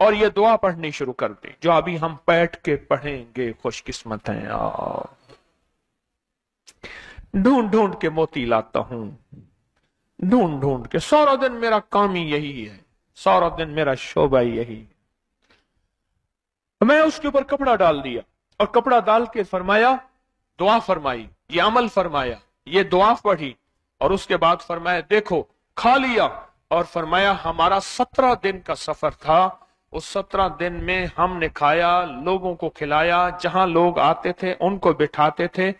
اور یہ دعا پڑھنی شروع کر دی جو ابھی ہم بیٹھ کے پڑھیں گے. خوش قسمت ہیں آپ. ڈھونڈ ڈھونڈ کے موتی لاتا ہوں، ڈھونڈ ڈھونڈ کے. سارا دن میرا کام ہی یہی ہے، سارا دن میرا شعبہ یہی. میں اس کے اوپر کپڑا ڈال دیا اور کپڑا ڈال کے فرمایا دعا فرمائی، یہ عمل فرمایا، یہ دعا پڑھی اور اس کے بعد فرمایا دیکھو کھا لیا. اور فرمایا ہمارا 17 دن کا سفر تھا، اس 17 دن میں ہم نے کھایا، لوگوں کو کھلایا، جہاں لوگ آتے تھے ان کو بٹھاتے تھے.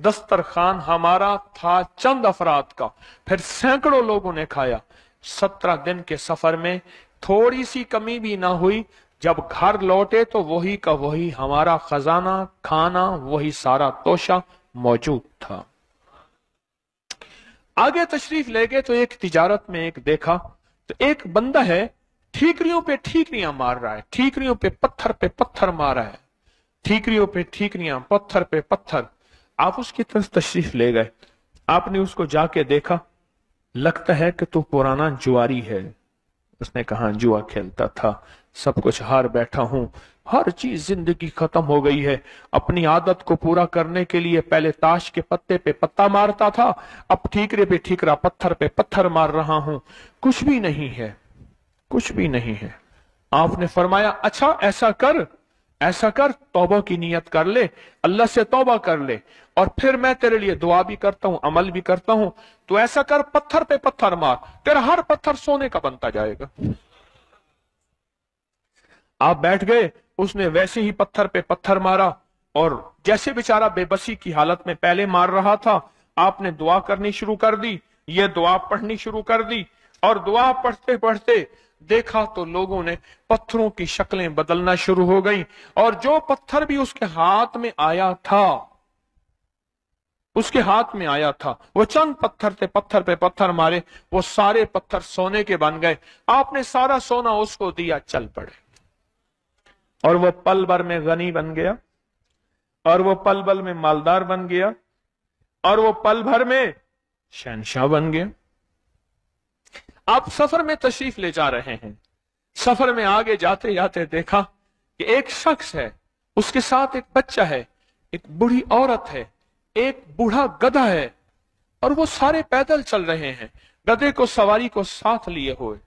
دسترخوان ہمارا تھا چند افراد کا، پھر سینکڑوں لوگوں نے کھایا. 17 دن کے سفر میں تھوڑی سی کمی بھی نہ ہوئی. جب گھر لوٹے تو وہی کا وہی ہمارا خزانہ، کھانا، وہی سارا توشہ موجود تھا. آگے تشریف لے گئے تو ایک تجارت میں ایک دیکھا تو ایک بندہ ہے ٹھیکریوں پہ ٹھیکریاں مار رہا ہے، ٹھیکریوں پہ پتھر مار رہا ہے، ٹھیکریوں پہ ٹھیکریاں، پتھر پہ پتھر. آپ اس کی طرف تشریف لے گئے، آپ نے اس کو جا کے دیکھا، لگتا ہے کہ تو پرانا جواری ہے. اس نے کہا جوا کھیلتا تھا، سب کچھ ہار بیٹھا ہوں، ہر چیز زندگی ختم ہو گئی ہے. اپنی عادت کو پورا کرنے کے لیے پہلے تاش کے پتے پہ پتا مارتا تھا، اب ٹھیکرے پہ ٹھیکرا، پتھر پہ پتھر مار رہا ہوں، کچھ بھی نہیں ہے، کچھ بھی نہیں ہے. آپ نے فرمایا اچھا ایسا کر توبہ کی نیت کر لے، اللہ سے توبہ کر لے، اور پھر میں تیرے لیے دعا بھی کرتا ہوں، عمل بھی کرتا ہوں. تو ایسا کر پتھر پہ پتھر مار، تیرا ہر پتھر سونے کا بنتا جائے گا. آپ بیٹھ گئے، اس نے ویسے ہی پتھر پہ پتھر مارا اور جیسے بیچارہ بے بسی کی حالت میں پہلے مار رہا تھا، آپ نے دعا کرنی شروع کر دی، یہ دعا پڑھنی شروع کر دی. اور دعا پڑھتے پڑھتے دیکھا تو لوگوں نے پتھروں کی شکلیں بدلنا شروع ہو گئیں، اور جو پتھر بھی اس کے ہاتھ میں آیا تھا، وہ چند پتھر تھے، پتھر پہ پتھر مارے، وہ سارے پتھر سونے کے بن گئے. آپ نے سارا سونا اس کو دیا، چل پڑے. اور وہ پل بھر میں غنی بن گیا، اور وہ پل بھر میں مالدار بن گیا، اور وہ پل بھر میں شہنشاہ بن گیا. آپ سفر میں تشریف لے جا رہے ہیں، سفر میں آگے جاتے جاتے دیکھا کہ ایک شخص ہے، اس کے ساتھ ایک بچہ ہے، ایک بوڑھی عورت ہے، ایک بوڑھا گدھا ہے، اور وہ سارے پیدل چل رہے ہیں، گدھے کو سواری کو ساتھ لیے ہوئے.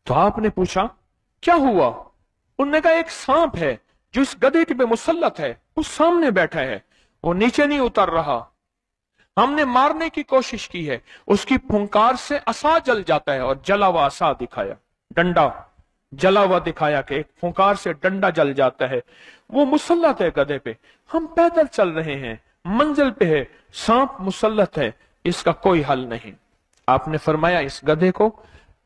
تو آپ نے پوچھا کیا ہوا؟ انہوں نے کہا ایک سانپ ہے جو اس گدھے کے پہ مسلط ہے، اس سامنے بیٹھا ہے، وہ نیچے نہیں اتر رہا. ہم نے مارنے کی کوشش کی ہے، اس کی پھنکار سے عصا جل جاتا ہے، اور جلا ہوا عصا دکھایا، ڈنڈا جلا ہوا دکھایا کہ ایک پھنکار سے ڈنڈا جل جاتا ہے. وہ مسلط ہے گدھے پہ، ہم پیدل چل رہے ہیں، منزل پہ ہے، سانپ مسلط ہے، اس کا کوئی حل نہیں. آپ نے فرمایا اس گدھے کو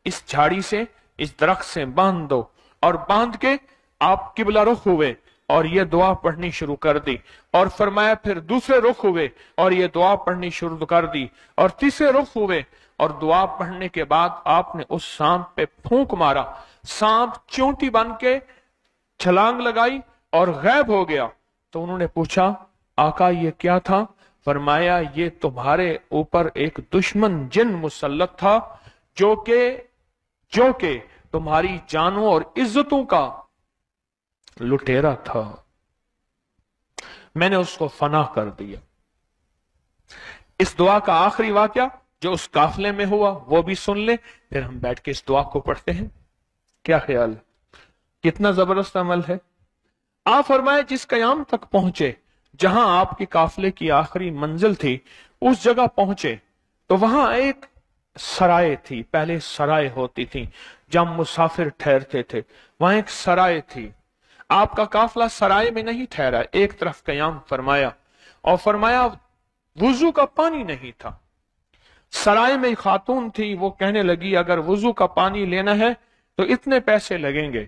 اس جھاڑی سے، اس درخت سے باندھ دو، اور باندھ کے آپ قبلہ رخ ہوئے اور یہ دعا پڑھنی شروع کر دی. اور فرمایا پھر دوسرے رخ ہوئے اور یہ دعا پڑھنی شروع کر دی، اور تیسرے رخ ہوئے اور دعا پڑھنے کے بعد آپ نے اس سانپ پہ پھونک مارا، سانپ چونٹی بن کے چھلانگ لگائی اور غائب ہو گیا. تو انہوں نے پوچھا آقا یہ کیا تھا؟ فرمایا یہ تمہارے اوپر ایک دشمن جن مسلط تھا جو کہ تمہاری جانوں اور عزتوں کا لٹیرا تھا، میں نے اس کو فنا کر دیا. اس دعا کا آخری واقعہ جو اس قافلے میں ہوا وہ بھی سن لیں، پھر ہم بیٹھ کے اس دعا کو پڑھتے ہیں. کیا خیال ہے؟ کتنا زبردست عمل ہے. آپ فرمائے جس قیام تک پہنچے، جہاں آپ کی قافلے کی آخری منزل تھی، اس جگہ پہنچے تو وہاں ایک سرائے تھی. پہلے سرائے ہوتی تھی جہاں مسافر ٹھہرتے تھے، وہاں ایک سرائے تھی. آپ کا قافلہ سرائے میں نہیں ٹھہرا، ایک طرف قیام فرمایا، اور فرمایا وضو کا پانی نہیں تھا. سرائے میں خاتون تھی، وہ کہنے لگی اگر وضو کا پانی لینا ہے تو اتنے پیسے لگیں گے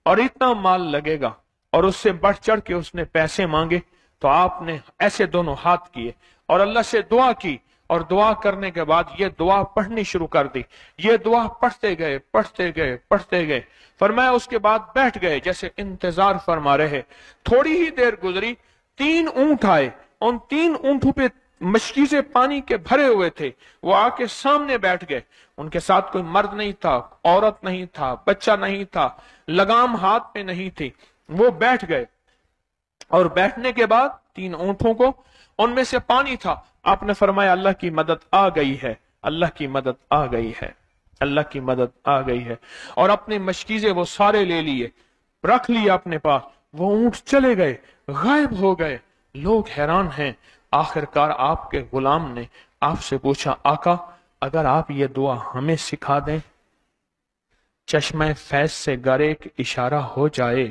اور اتنا مال لگے گا، اور اس سے بڑھ چڑھ کے اس نے پیسے مانگے. تو آپ نے ایسے دونوں ہاتھ کیے اور اللہ سے دعا کی، اور دعا کرنے کے بعد یہ دعا پڑھنی شروع کر دی. یہ دعا پڑھتے گئے. فرمایا اس کے بعد بیٹھ گئے جیسے انتظار فرما رہے. تھوڑی ہی دیر گزری، 3 اونٹ آئے، ان 3 اونٹوں پہ مشکیزے پانی کے بھرے ہوئے تھے، وہ آ کے سامنے بیٹھ گئے، ان کے ساتھ کوئی مرد نہیں تھا، عورت نہیں تھا، بچہ نہیں تھا، لگام ہاتھ میں نہیں تھی، وہ بیٹھ گئے، اور بیٹھنے کے بعد 3 اونٹوں کو ان میں سے پانی تھا، آپ نے فرمایا اللہ کی مدد آ گئی ہے، اللہ کی مدد آ گئی ہے، اللہ کی مدد آ گئی ہے، اور اپنے مشکیزے وہ سارے لے لیے، رکھ لیے اپنے پاس، وہ اونٹ چلے گئے، غائب ہو گئے۔ لوگ حیران ہیں، آخرکار آپ کے غلام نے آپ سے پوچھا آقا اگر آپ یہ دعا ہمیں سکھا دیں، چشمہ فیض سے گر ایک اشارہ ہو جائے،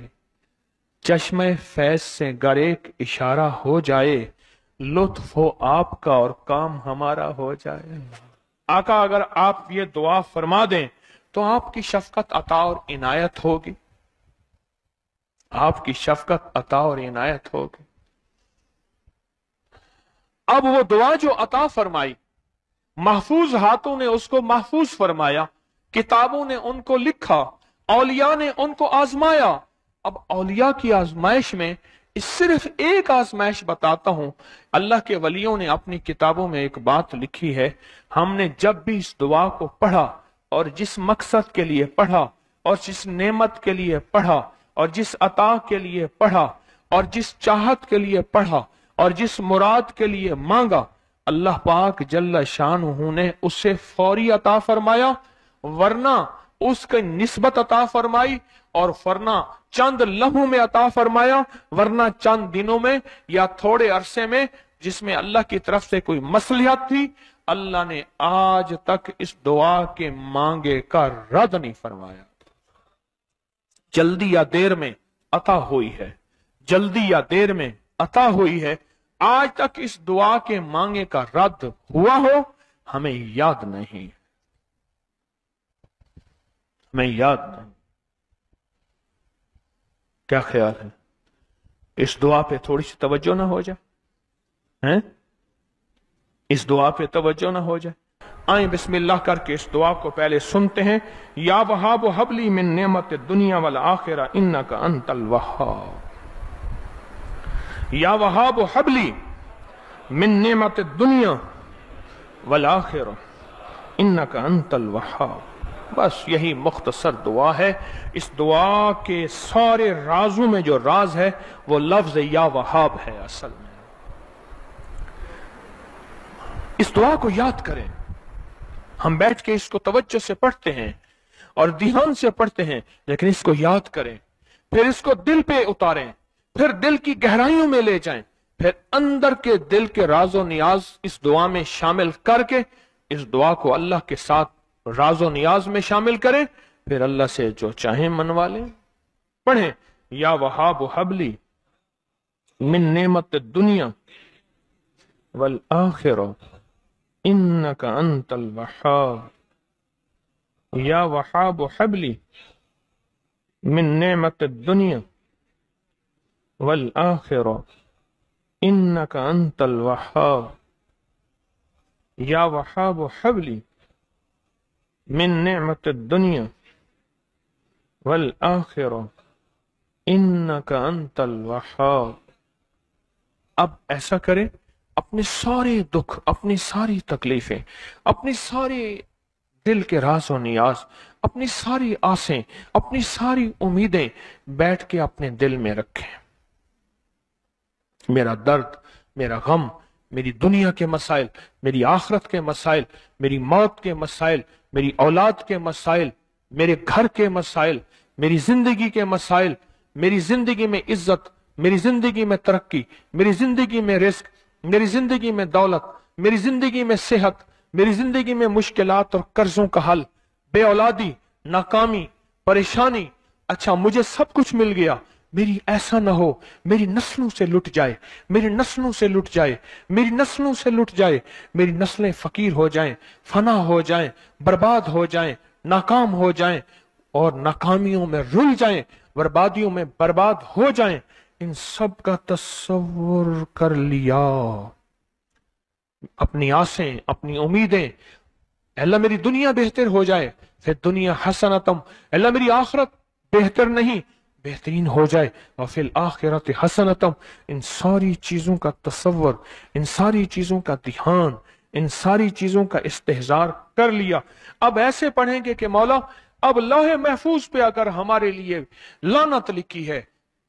چشمہ فیض سے گر ایک اشارہ ہو جائے، لطف ہو آپ کا اور کام ہمارا ہو جائے۔ آقا اگر آپ یہ دعا فرما دیں تو آپ کی شفقت عطا اور عنایت ہوگی، آپ کی شفقت عطا اور عنایت ہوگی۔ اب وہ دعا جو عطا فرمائی، محفوظ ہاتھوں نے اس کو محفوظ فرمایا، کتابوں نے ان کو لکھا، اولیاء نے ان کو آزمایا۔ اب اولیاء کی آزمائش میں صرف ایک آزمائش بتاتا ہوں، اللہ کے ولیوں نے اپنی کتابوں میں ایک بات لکھی ہے، ہم نے جب بھی اس دعا کو پڑھا اور جس مقصد کے لیے پڑھا اور جس نعمت کے لیے پڑھا اور جس عطا کے لیے پڑھا اور جس چاہت کے لیے پڑھا اور جس مراد کے لیے مانگا، اللہ پاک جل شانہ نے اسے فوری عطا فرمایا، ورنہ اس کی نسبت عطا فرمائی، اور ورنہ چند لمحوں میں عطا فرمایا، ورنہ چند دنوں میں یا تھوڑے عرصے میں، جس میں اللہ کی طرف سے کوئی مصلحت تھی، اللہ نے آج تک اس دعا کے مانگے کا رد نہیں فرمایا۔ جلدی یا دیر میں عطا ہوئی ہے، جلدی یا دیر میں عطا ہوئی ہے، آج تک اس دعا کے مانگے کا رد ہوا ہو ہمیں یاد نہیں، ہمیں یاد نہیں۔ کیا خیال ہے اس دعا پہ تھوڑی سی توجہ نہ ہو جائے؟ اس دعا پہ توجہ نہ ہو جائے؟ آئیں بسم اللہ کر کے اس دعا کو پہلے سنتے ہیں۔ یا وہاب ہب لی من نعمت الدنیا والآخرہ انک انت الوہاب، یا وہاب ہب لی من نعمت الدنیا والآخرہ انک انت الوہاب۔ بس یہی مختصر دعا ہے۔ اس دعا کے سارے رازوں میں جو راز ہے وہ لفظ یا وہاب ہے۔ اصل میں اس دعا کو یاد کریں، ہم بیٹھ کے اس کو توجہ سے پڑھتے ہیں اور دھیان سے پڑھتے ہیں، لیکن اس کو یاد کریں، پھر اس کو دل پہ اتاریں، پھر دل کی گہرائیوں میں لے جائیں، پھر اندر کے دل کے راز و نیاز اس دعا میں شامل کر کے اس دعا کو اللہ کے ساتھ راز و نیاز میں شامل کریں، پھر اللہ سے جو چاہیں منوا لیں۔ پڑھیں، یا وہاب ہب لی من نعمت الدنیا والآخرہ انک انت الوہاب، یا وہاب ہب لی من نعمت الدنیا والآخرہ انک انت الوہاب، یا وہاب ہب لی من نعمت الدنیا والآخرہ انک انت الوہاب۔ اب ایسا کریں، اپنے سارے دکھ، اپنی ساری تکلیفیں، اپنی سارے دل کے راز و نیاز، اپنی ساری آسیں، اپنی ساری امیدیں بیٹھ کے اپنے دل میں رکھیں۔ میرا درد، میرا غم، میری دنیا کے مسائل، میری آخرت کے مسائل، میری موت کے مسائل، میری اولاد کے مسائل، میرے گھر کے مسائل، میری زندگی کے مسائل، میری زندگی میں عزت، میری زندگی میں ترقی، میری زندگی میں رزق، میری زندگی میں دولت، میری زندگی میں صحت، میری زندگی میں مشکلات اور قرضوں کا حل، بے اولادی، ناکامی، پریشانی۔ اچھا مجھے سب کچھ مل گیا، میری ایسا نہ ہو میری نسلوں سے لٹ جائے، میری نسلوں سے لٹ جائے، میری نسلوں سے لٹ جائے، میری نسلیں فقیر ہو جائیں، فنا ہو جائیں، برباد ہو جائیں، ناکام ہو جائیں اور ناکامیوں میں رل جائیں، بربادیوں میں برباد ہو جائیں۔ ان سب کا تصور کر لیا، اپنی آسیں، اپنی امیدیں، اللہ میری دنیا بہتر ہو جائے، پھر دنیا حسنتم، اللہ میری آخرت بہتر نہیں، بہترین ہو جائے. وفی الآخرۃ حسنۃ، ان ساری چیزوں کا تصور، ان ساری چیزوں کا دھیان، ان ساری چیزوں کا استحضار کر لیا. اب ایسے پڑھیں گے کہ مولا اب لوح محفوظ پہ اگر ہمارے لیے لعنت لکھی ہے،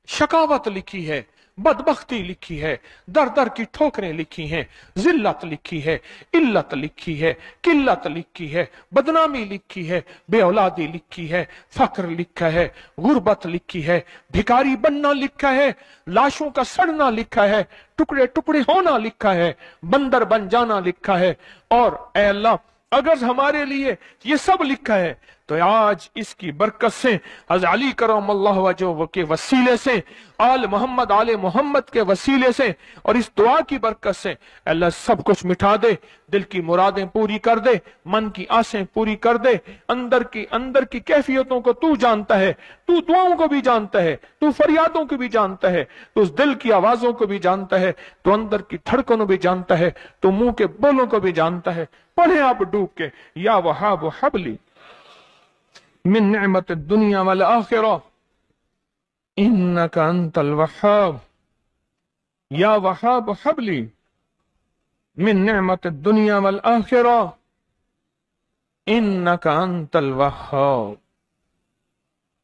شقاوت لکھی ہے، بدبختی لکھی ہے، در در کی ٹھوکریں لکھی ہیں، ذلت لکھی ہے، علت لکھی ہے، قلت لکھی ہے، بدنامی لکھی ہے، بے اولادی لکھی ہے، فقر لکھا ہے، غربت لکھی ہے، بھکاری بننا لکھا ہے، لاشوں کا سڑنا لکھا ہے، ٹکڑے ٹکڑے ہونا لکھا ہے، بندر بن جانا لکھا ہے. اور اے اللہ اگر ہمارے لیے یہ سب لکھا ہے تو آج اس کی برکت سے، حضرت علی کرم اللہ وجہہ کے وسیلے سے، آل محمد کے وسیلے سے، اور اس دعا کی برکت سے اللہ سب کچھ مٹا دے، دل کی مرادیں پوری کر دے، من کی آسیں پوری کر دے. اندر کی کیفیتوں کو تو جانتا ہے، تو دعاؤں کو بھی جانتا ہے، تو فریادوں کو بھی جانتا ہے، تو اس دل کی آوازوں کو بھی جانتا ہے، تو اندر کی دھڑکنوں بھی جانتا ہے، تو منہ کے بولوں کو بھی جانتا ہے. پڑھیں آپ ڈوب کے، یا وہاب حبلی من نعمت الدنیا والآخرہ انکا انت الوہاب. یا وہاب حبلی من نعمت الدنیا والآخرہ انکا انت الوہاب.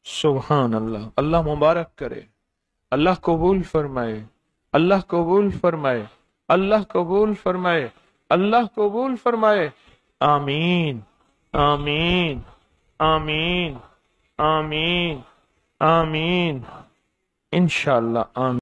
سبحان اللہ. اللہ مبارک کرے، اللہ قبول فرمائے، اللہ قبول فرمائے، اللہ قبول فرمائے، اللہ قبول فرمائے. آمین آمین آمین آمین آمین انشاءاللہ آمین.